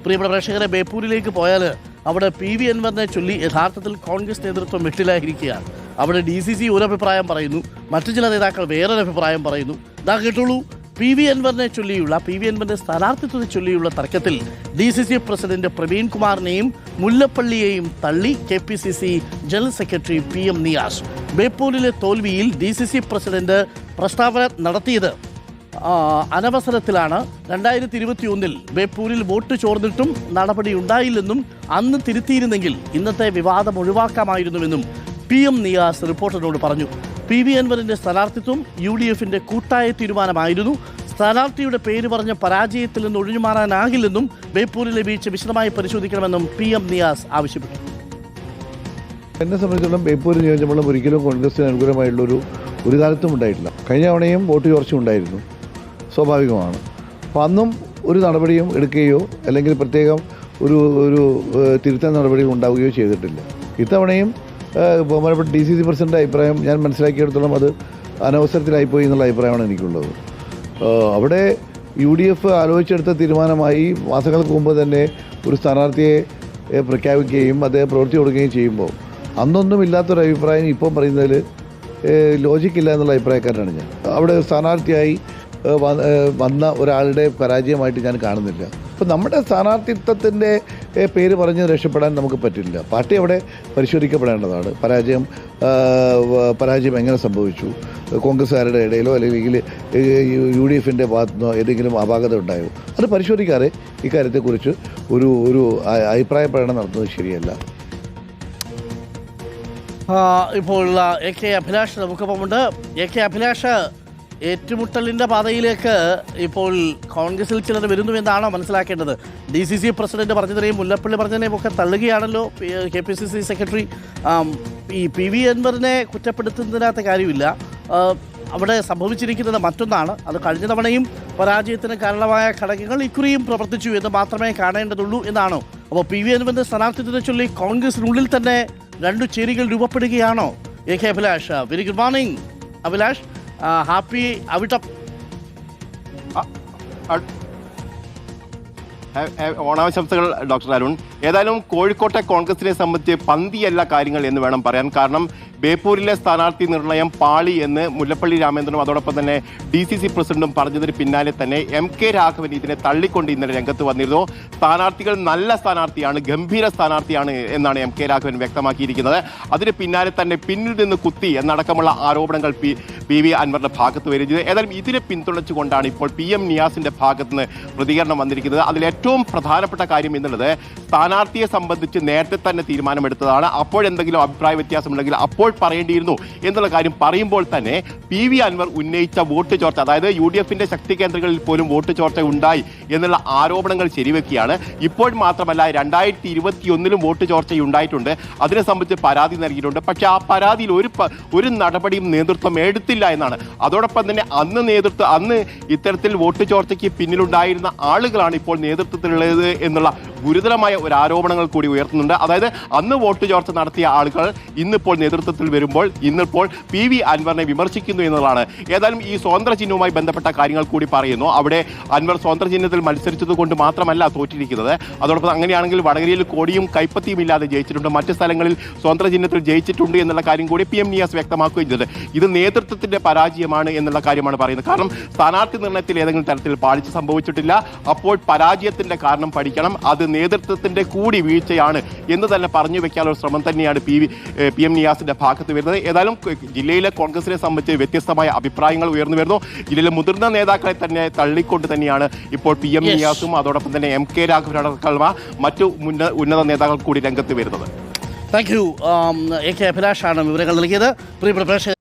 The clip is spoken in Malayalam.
പ്രിയപ്പെട്ട പ്രേക്ഷകരെ, ബേപ്പൂരിലേക്ക് പോയാൽ അവിടെ PV അൻവറിനെ ചൊല്ലി യഥാർത്ഥത്തിൽ കോൺഗ്രസ് നേതൃത്വം വെട്ടിലായിരിക്കുകയാണ്. അവിടെ DCC ഒരു അഭിപ്രായം പറയുന്നു, മറ്റു ചില നേതാക്കൾ വേറൊരു അഭിപ്രായം പറയുന്നു. ഇതാ കേട്ടോളൂ, PV അൻവറിനെ ചൊല്ലിയുള്ള PV അൻവറിന്റെ സ്ഥാനാർത്ഥിത്വത്തെ ചൊല്ലിയുള്ള തർക്കത്തിൽ DCC പ്രസിഡന്റ് പ്രവീൺ കുമാറിനെയും മുല്ലപ്പള്ളിയെയും തള്ളി KPCC general secretary PM Niyas. ബേപ്പൂരിലെ തോൽവിയിൽ DCC പ്രസിഡന്റ് പ്രസ്താവന നടത്തിയത് അനവസരത്തിലാണ്. 2021 ബേപ്പൂരിൽ വോട്ട് ചോർന്നിട്ടും നടപടിയുണ്ടായില്ലെന്നും അന്ന് തിരുത്തിയിരുന്നെങ്കിൽ ഇന്നത്തെ വിവാദം ഒഴിവാക്കാമായിരുന്നുവെന്നും PM നിയാസ് റിപ്പോർട്ടറിനോട് പറഞ്ഞു. PV അൻവറിന്റെ സ്ഥാനാർത്ഥിത്വം UDFന്റെ കൂട്ടായ തീരുമാനമായിരുന്നു. സ്ഥാനാർത്ഥിയുടെ പേര് പറഞ്ഞ പരാജയത്തിൽ നിന്ന് ഒഴിഞ്ഞുമാറാനാകില്ലെന്നും ബേപ്പൂരിലെ വീഴ്ച വിശദമായി പരിശോധിക്കണമെന്നും PM നിയാസ് ആവശ്യപ്പെട്ടു. എന്നെ സംബന്ധിച്ചിടത്തോളം ബേപ്പൂർ നിയോജകമണ്ഡലം ഒരിക്കലും കോൺഗ്രസിന് അനുകൂലമായിട്ടുള്ളൊരു ഒരു കാലത്തും ഉണ്ടായിട്ടില്ല. കഴിഞ്ഞ തവണയും വോട്ട് ചോർച്ച ഉണ്ടായിരുന്നു, സ്വാഭാവികമാണ്. അപ്പോൾ അന്നും ഒരു നടപടിയും എടുക്കുകയോ അല്ലെങ്കിൽ പ്രത്യേകം ഒരു തിരുത്തൽ നടപടികൾ ഉണ്ടാവുകയോ ചെയ്തിട്ടില്ല. ഇത്തവണയും ബഹുമാനപ്പെട്ട DCC പ്രസിഡൻ്റെ അഭിപ്രായം ഞാൻ മനസ്സിലാക്കിയെടുത്തോളം അത് അനവസരത്തിലായിപ്പോയി എന്നുള്ള അഭിപ്രായമാണ് എനിക്കുള്ളത്. അവിടെ UDF ആലോചിച്ചെടുത്ത തീരുമാനമായി മാസങ്ങൾക്ക് മുമ്പ് തന്നെ ഒരു സ്ഥാനാർത്ഥിയെ പ്രഖ്യാപിക്കുകയും അദ്ദേഹം പ്രവൃത്തി കൊടുക്കുകയും ചെയ്യുമ്പോൾ അന്നൊന്നും ഇല്ലാത്തൊരു അഭിപ്രായം ഇപ്പോൾ പറയുന്നതിൽ ലോജിക്കില്ല എന്നുള്ള അഭിപ്രായക്കാരനാണ് ഞാൻ. അവിടെ സ്ഥാനാർത്ഥിയായി വന്ന ഒരാളുടെ പരാജയമായിട്ട് ഞാൻ കാണുന്നില്ല. അപ്പോൾ നമ്മുടെ സ്ഥാനാർത്ഥിത്വത്തിൻ്റെ പേര് പറഞ്ഞ് രക്ഷപ്പെടാൻ നമുക്ക് പറ്റില്ല. പാർട്ടി അവിടെ പരിശോധിക്കപ്പെടേണ്ടതാണ്. പരാജയം എങ്ങനെ സംഭവിച്ചു, കോൺഗ്രസ്സുകാരുടെ ഇടയിലോ അല്ലെങ്കിൽ UDFൻ്റെ ഭാഗത്തുനിന്നോ ഏതെങ്കിലും അപാകത ഉണ്ടായോ, അത് പരിശോധിക്കാതെ ഇക്കാര്യത്തെക്കുറിച്ച് ഒരു അഭിപ്രായ പ്രകടനം നടത്തുന്നത് ശരിയല്ല. ഇപ്പോൾ AK അഭിലാഷ് നമുക്കൊപ്പമുണ്ട്. AK അഭിലാഷ്, ഏറ്റുമുട്ടലിൻ്റെ പാതയിലേക്ക് ഇപ്പോൾ കോൺഗ്രസിൽ ചിലർ വരുന്നു എന്നാണോ മനസ്സിലാക്കേണ്ടത്? DCC പ്രസിഡന്റ് പറഞ്ഞതിനെയും മുല്ലപ്പള്ളി പറഞ്ഞതിനെയും ഒക്കെ തള്ളുകയാണല്ലോ KPCC സെക്രട്ടറി. ഈ PV അൻവറിനെ കുറ്റപ്പെടുത്തുന്നതിനകത്ത് കാര്യമില്ല. അവിടെ സംഭവിച്ചിരിക്കുന്നത് മറ്റൊന്നാണ്. അത് കഴിഞ്ഞ തവണയും പരാജയത്തിന് കാരണമായ ഘടകങ്ങൾ ഇക്കുറിയും പ്രവർത്തിച്ചു എന്ന് മാത്രമേ കാണേണ്ടതുള്ളൂ എന്നാണോ? അപ്പോൾ PV അൻവറിന്റെ സ്ഥാനാർത്ഥിത്വത്തെ ചൊല്ലി കോൺഗ്രസിനുള്ളിൽ തന്നെ രണ്ടു ചേരികൾ രൂപപ്പെടുകയാണോ? AK Abhilash, very good morning Abhilash. Happy Avittam ഓണാശംസകൾ ഡോക്ടർ അരുൺ. ഏതായാലും കോഴിക്കോട്ടെ കോൺഗ്രസിനെ സംബന്ധിച്ച് പന്തിയല്ല കാര്യങ്ങൾ എന്ന് വേണം പറയാൻ. കാരണം ബേപ്പൂരിലെ സ്ഥാനാർത്ഥി നിർണയം പാളി എന്ന് മുല്ലപ്പള്ളി രാമേന്ദ്രനും അതോടൊപ്പം തന്നെ DCC പ്രസിഡന്റും പറഞ്ഞതിന് പിന്നാലെ തന്നെ MK രാഘവൻ ഇതിനെ തള്ളിക്കൊണ്ട് ഇന്നലെ രംഗത്ത് വന്നിരുന്നു. സ്ഥാനാർത്ഥികൾ നല്ല സ്ഥാനാർത്ഥിയാണ്, ഗംഭീര സ്ഥാനാർത്ഥിയാണ് എന്നാണ് MK രാഘവൻ വ്യക്തമാക്കിയിരിക്കുന്നത്. അതിന് പിന്നാലെ തന്നെ പിന്നിൽ നിന്ന് കുത്തി എന്നടക്കമുള്ള ആരോപണങ്ങൾ PV അൻവറിന്റെ ഭാഗത്ത് വരുന്നത്. ഏതായാലും ഇതിനെ പിന്തുണച്ചുകൊണ്ടാണ് ഇപ്പോൾ PM നിയാസിന്റെ ഭാഗത്ത് നിന്ന് പ്രതികരണം വന്നിരിക്കുന്നത്. അതിലേറ്റവും പ്രധാനപ്പെട്ട കാര്യം എന്നുള്ളത് സ്ഥാനാർത്ഥിയെ സംബന്ധിച്ച് നേരത്തെ തന്നെ തീരുമാനമെടുത്തതാണ്. അപ്പോഴെന്തെങ്കിലും അഭിപ്രായ വ്യത്യാസമുണ്ടെങ്കിൽ അപ്പോൾ പറയേണ്ടിയിരുന്നു എന്നുള്ള കാര്യം പറയുമ്പോൾ തന്നെ PV അൻവർ ഉന്നയിച്ച വോട്ട് ചോർച്ച, അതായത് UDFന്റെ ശക്തി കേന്ദ്രങ്ങളിൽ പോലും വോട്ട് ചോർച്ച ഉണ്ടായി എന്നുള്ള ആരോപണങ്ങൾ ശരിവെക്കുകയാണ്. ഇപ്പോൾ മാത്രമല്ല 2021 വോട്ട് ചോർച്ച ഉണ്ടായിട്ടുണ്ട്. അതിനെ സംബന്ധിച്ച് പരാതി നൽകിയിട്ടുണ്ട്. പക്ഷേ ആ പരാതിയിൽ ഒരു നടപടിയും നേതൃത്വം എടുത്തില്ല എന്നാണ്. അതോടൊപ്പം തന്നെ അന്ന് ഇത്തരത്തിൽ വോട്ട് ചോർച്ചയ്ക്ക് പിന്നിലുണ്ടായിരുന്ന ആളുകളാണ് ഇപ്പോൾ നേതൃത്വത്തിലുള്ളത് എന്നുള്ള ഗുരുതരമായ ഒരു ആരോപണങ്ങൾ കൂടി ഉയർത്തുന്നുണ്ട്. അതായത് അന്ന് വോട്ട് ചോർച്ച നടത്തിയ ആളുകൾ ഇന്നിപ്പോൾ നേതൃത്വത്തിൽ വരുമ്പോൾ ഇന്നിപ്പോൾ PV അൻവറിനെ വിമർശിക്കുന്നു എന്നുള്ളതാണ്. ഏതായാലും ഈ സ്വതന്ത്ര ചിഹ്നവുമായി ബന്ധപ്പെട്ട കാര്യങ്ങൾ കൂടി പറയുന്നു. അവിടെ അൻവർ സ്വതന്ത്ര ചിഹ്നത്തിൽ മത്സരിച്ചത് കൊണ്ട് മാത്രമല്ല തോറ്റിരിക്കുന്നത്. അതോടൊപ്പം അങ്ങനെയാണെങ്കിൽ വടകരയിൽ കോടിയും കൈപ്പത്തിയും ഇല്ലാതെ ജയിച്ചിട്ടുണ്ട്, മറ്റ് സ്ഥലങ്ങളിൽ സ്വതന്ത്ര ചിഹ്നത്തിൽ ജയിച്ചിട്ടുണ്ട് എന്നുള്ള കാര്യം കൂടി PM നിയാസ് വ്യക്തമാക്കുകയും ചെയ്തത്. ഇത് നേതൃത്വത്തിന്റെ പരാജയമാണ് എന്നുള്ള കാര്യമാണ് പറയുന്നത്. കാരണം സ്ഥാനാർത്ഥി നിർണയത്തിൽ ഏതെങ്കിലും തരത്തിൽ പാളിച്ച സംഭവിച്ചിട്ടില്ല. അപ്പോൾ പരാജയത്തിന്റെ കാരണം പഠിക്കണം, അത് നേതൃത്വത്തിന്റെ കൂടി വീഴ്ചയാണ് എന്ന് തന്നെ പറഞ്ഞു വെക്കാനുള്ള ശ്രമം തന്നെയാണ് PM നിയാസിന്റെ ഭാഗത്ത് വരുന്നത്. ഏതായാലും ജില്ലയിലെ കോൺഗ്രസിനെ സംബന്ധിച്ച് വ്യത്യസ്തമായ അഭിപ്രായങ്ങൾ ഉയർന്നു വരുന്നു. ജില്ലയിലെ മുതിർന്ന നേതാക്കളെ തന്നെ തള്ളിക്കൊണ്ട് തന്നെയാണ് ഇപ്പോൾ PM നിയാസും അതോടൊപ്പം തന്നെ MK രാഘവൻ അടക്കമുള്ള മറ്റു ഉന്നത നേതാക്കൾ കൂടി രംഗത്ത് വരുന്നത്. Thank you. AK അഭിലാഷാണ് വിവരങ്ങൾ നൽകിയത്. പ്രിയപ്പെട്ട പ്രേക്ഷകർ.